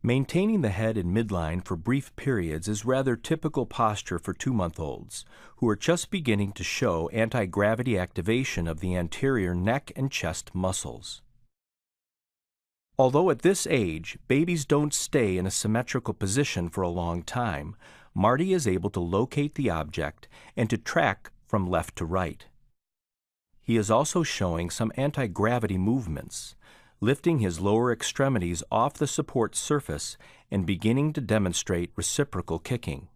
Maintaining the head in midline for brief periods is rather typical posture for 2-month-olds, who are just beginning to show anti-gravity activation of the anterior neck and chest muscles. Although at this age, babies don't stay in a symmetrical position for a long time, Marty is able to locate the object and to track from left to right. He is also showing some anti-gravity movements, lifting his lower extremities off the support surface and beginning to demonstrate reciprocal kicking.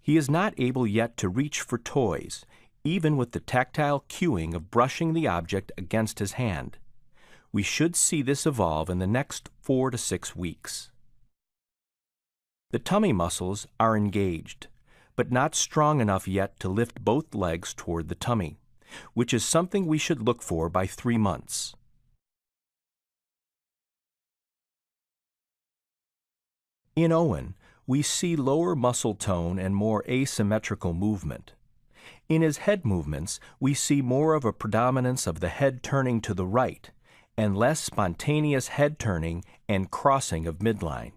He is not able yet to reach for toys, even with the tactile cueing of brushing the object against his hand. We should see this evolve in the next 4 to 6 weeks. The tummy muscles are engaged, but not strong enough yet to lift both legs toward the tummy, which is something we should look for by 3 months. In Owen, we see lower muscle tone and more asymmetrical movement. In his head movements, we see more of a predominance of the head turning to the right, and less spontaneous head turning and crossing of midline.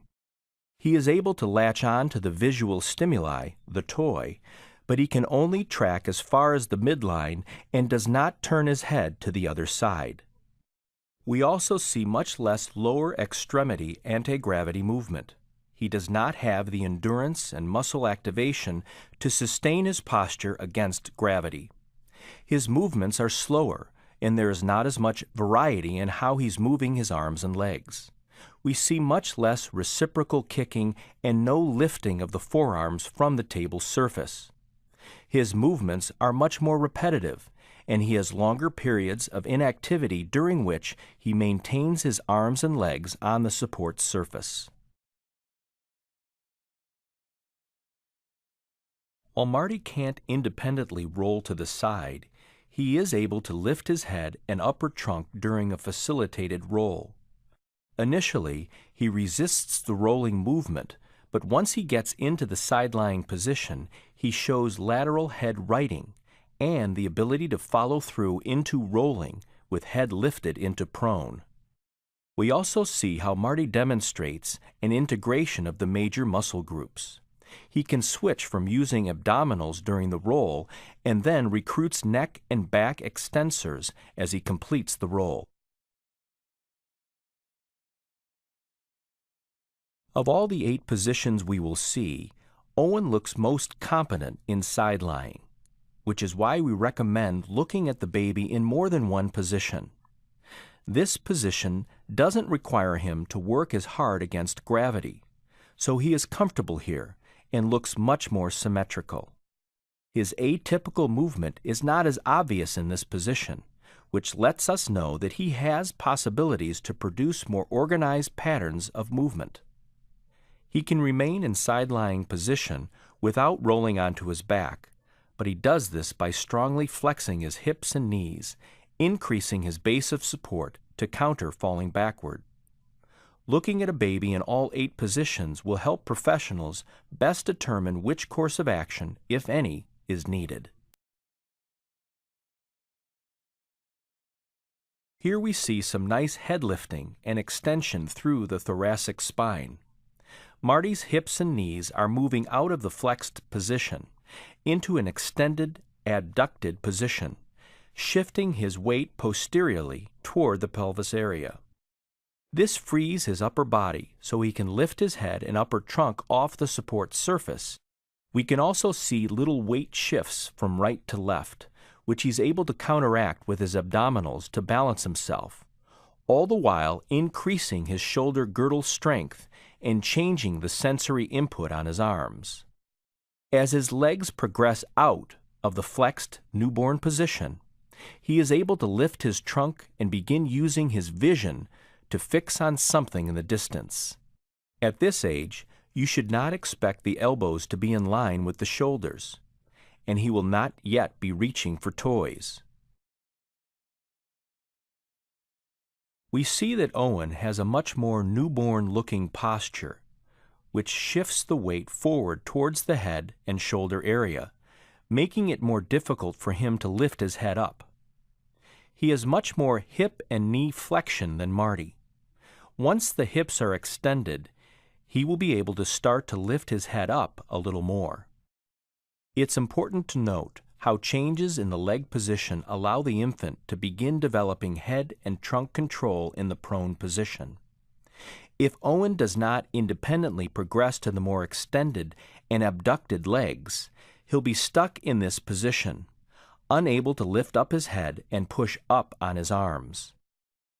He is able to latch on to the visual stimuli, the toy, but he can only track as far as the midline and does not turn his head to the other side. We also see much less lower extremity anti-gravity movement. He does not have the endurance and muscle activation to sustain his posture against gravity. His movements are slower, and there is not as much variety in how he's moving his arms and legs. We see much less reciprocal kicking and no lifting of the forearms from the table surface. His movements are much more repetitive, and he has longer periods of inactivity during which he maintains his arms and legs on the support surface. While Marty can't independently roll to the side, he is able to lift his head and upper trunk during a facilitated roll. Initially, he resists the rolling movement, but once he gets into the side-lying position, he shows lateral head righting and the ability to follow through into rolling with head lifted into prone. We also see how Marty demonstrates an integration of the major muscle groups. He can switch from using abdominals during the roll and then recruits neck and back extensors as he completes the roll. Of all the 8 positions we will see, Owen looks most competent in side-lying, which is why we recommend looking at the baby in more than one position. This position doesn't require him to work as hard against gravity, so he is comfortable here and looks much more symmetrical. His atypical movement is not as obvious in this position, which lets us know that he has possibilities to produce more organized patterns of movement. He can remain in side-lying position without rolling onto his back, but he does this by strongly flexing his hips and knees, increasing his base of support to counter falling backward. Looking at a baby in all 8 positions will help professionals best determine which course of action, if any, is needed. Here we see some nice head lifting and extension through the thoracic spine. Marty's hips and knees are moving out of the flexed position into an extended, adducted position, shifting his weight posteriorly toward the pelvis area. This frees his upper body so he can lift his head and upper trunk off the support surface. We can also see little weight shifts from right to left, which he's able to counteract with his abdominals to balance himself, all the while increasing his shoulder girdle strength and changing the sensory input on his arms. As his legs progress out of the flexed newborn position, he is able to lift his trunk and begin using his vision to fix on something in the distance. At this age, you should not expect the elbows to be in line with the shoulders, and he will not yet be reaching for toys. We see that Owen has a much more newborn-looking posture, which shifts the weight forward towards the head and shoulder area, making it more difficult for him to lift his head up. He has much more hip and knee flexion than Marty. Once the hips are extended, he will be able to start to lift his head up a little more. It's important to note how changes in the leg position allow the infant to begin developing head and trunk control in the prone position. If Owen does not independently progress to the more extended and abducted legs, he'll be stuck in this position, unable to lift up his head and push up on his arms.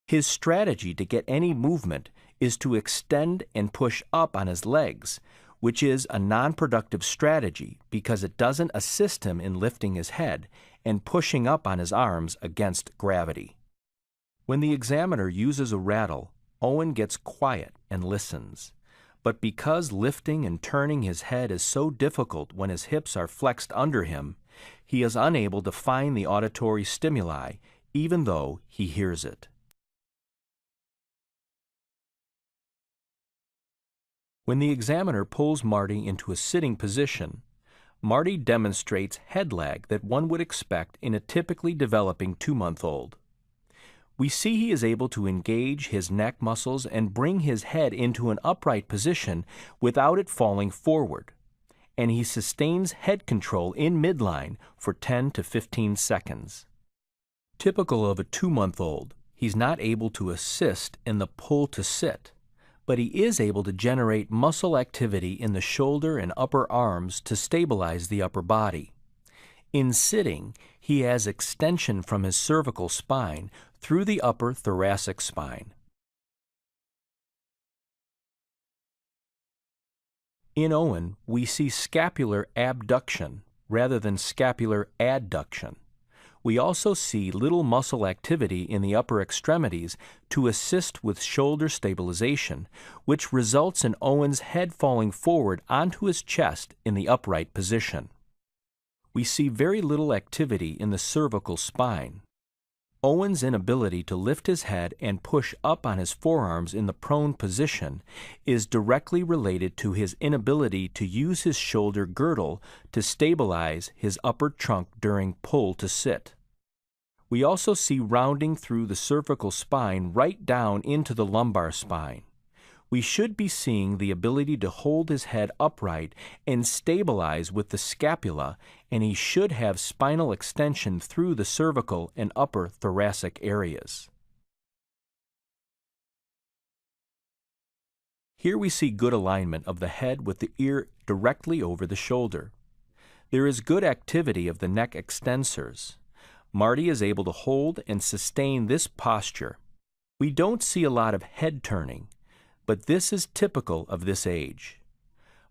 His strategy to get any movement is to extend and push up on his legs, which is a non-productive strategy because it doesn't assist him in lifting his head and pushing up on his arms against gravity. When the examiner uses a rattle, Owen gets quiet and listens. But because lifting and turning his head is so difficult when his hips are flexed under him, he is unable to find the auditory stimuli, even though he hears it. When the examiner pulls Marty into a sitting position, Marty demonstrates head lag that one would expect in a typically developing 2-month-old. We see he is able to engage his neck muscles and bring his head into an upright position without it falling forward, and he sustains head control in midline for 10 to 15 seconds. Typical of a 2-month-old, he's not able to assist in the pull to sit, but he is able to generate muscle activity in the shoulder and upper arms to stabilize the upper body. In sitting, he has extension from his cervical spine through the upper thoracic spine. In Owen, we see scapular abduction rather than scapular adduction. We also see little muscle activity in the upper extremities to assist with shoulder stabilization, which results in Owen's head falling forward onto his chest in the upright position. We see very little activity in the cervical spine. Owen's inability to lift his head and push up on his forearms in the prone position is directly related to his inability to use his shoulder girdle to stabilize his upper trunk during pull to sit. We also see rounding through the cervical spine right down into the lumbar spine. We should be seeing the ability to hold his head upright and stabilize with the scapula, and he should have spinal extension through the cervical and upper thoracic areas. Here we see good alignment of the head with the ear directly over the shoulder. There is good activity of the neck extensors. Marty is able to hold and sustain this posture. We don't see a lot of head turning, but this is typical of this age.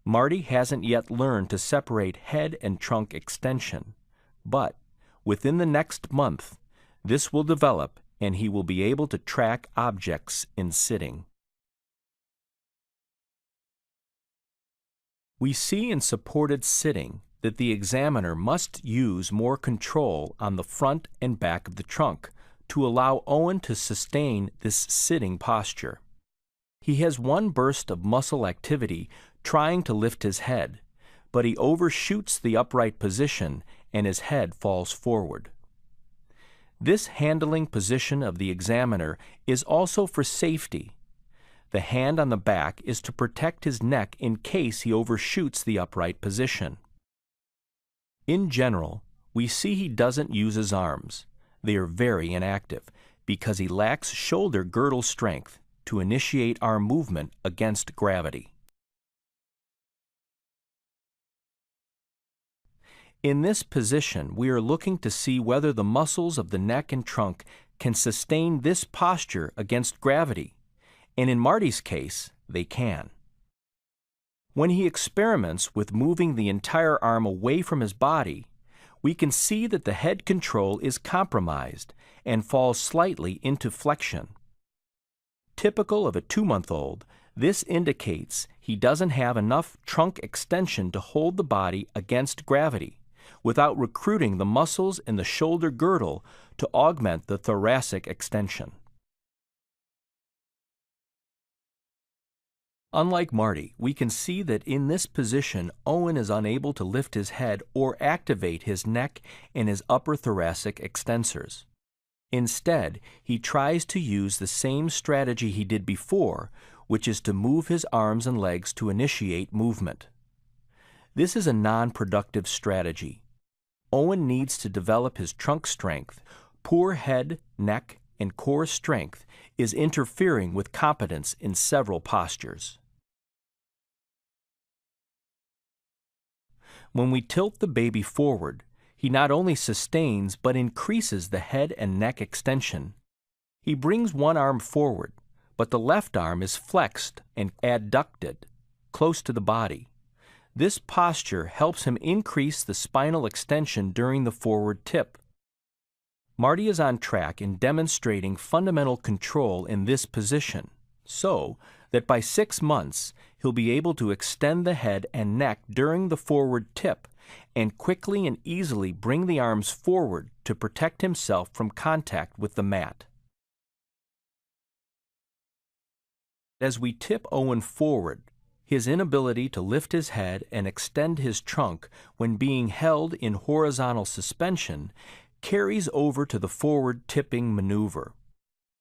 Marty hasn't yet learned to separate head and trunk extension, but within the next month, this will develop and he will be able to track objects in sitting. We see in supported sitting that the examiner must use more control on the front and back of the trunk to allow Owen to sustain this sitting posture. He has one burst of muscle activity trying to lift his head, but he overshoots the upright position and his head falls forward. This handling position of the examiner is also for safety. The hand on the back is to protect his neck in case he overshoots the upright position. In general, we see he doesn't use his arms. They are very inactive because he lacks shoulder girdle strength to initiate arm movement against gravity. In this position, we are looking to see whether the muscles of the neck and trunk can sustain this posture against gravity, and in Marty's case, they can. When he experiments with moving the entire arm away from his body, we can see that the head control is compromised and falls slightly into flexion. Typical of a 2-month-old, this indicates he doesn't have enough trunk extension to hold the body against gravity without recruiting the muscles in the shoulder girdle to augment the thoracic extension. Unlike Marty, we can see that in this position, Owen is unable to lift his head or activate his neck and his upper thoracic extensors. Instead, he tries to use the same strategy he did before, which is to move his arms and legs to initiate movement. This is a non-productive strategy. Owen needs to develop his trunk strength. Poor head, neck, and core strength is interfering with competence in several postures. When we tilt the baby forward, he not only sustains but increases the head and neck extension. He brings one arm forward, but the left arm is flexed and adducted, close to the body. This posture helps him increase the spinal extension during the forward tip. Marty is on track in demonstrating fundamental control in this position, so that by 6 months he'll be able to extend the head and neck during the forward tip and quickly and easily bring the arms forward to protect himself from contact with the mat. As we tip Owen forward, his inability to lift his head and extend his trunk when being held in horizontal suspension carries over to the forward tipping maneuver.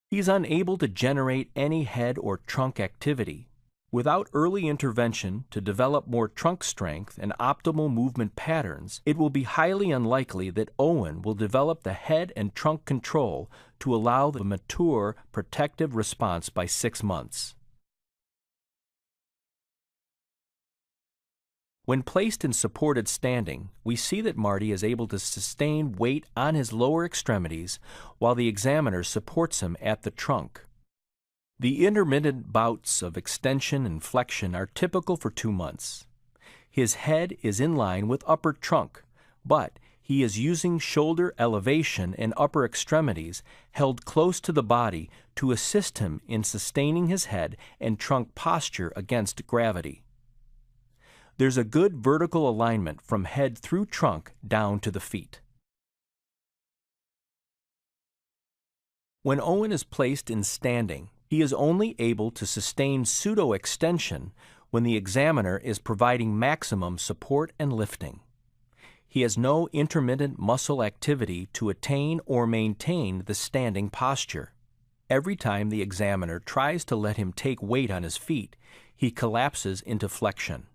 He's unable to generate any head or trunk activity. Without early intervention to develop more trunk strength and optimal movement patterns, it will be highly unlikely that Owen will develop the head and trunk control to allow the mature protective response by 6 months. When placed in supported standing, we see that Marty is able to sustain weight on his lower extremities while the examiner supports him at the trunk. The intermittent bouts of extension and flexion are typical for 2 months. His head is in line with upper trunk, but he is using shoulder elevation and upper extremities held close to the body to assist him in sustaining his head and trunk posture against gravity. There's a good vertical alignment from head through trunk down to the feet. When Owen is placed in standing, he is only able to sustain pseudo-extension when the examiner is providing maximum support and lifting. He has no intermittent muscle activity to attain or maintain the standing posture. Every time the examiner tries to let him take weight on his feet, he collapses into flexion.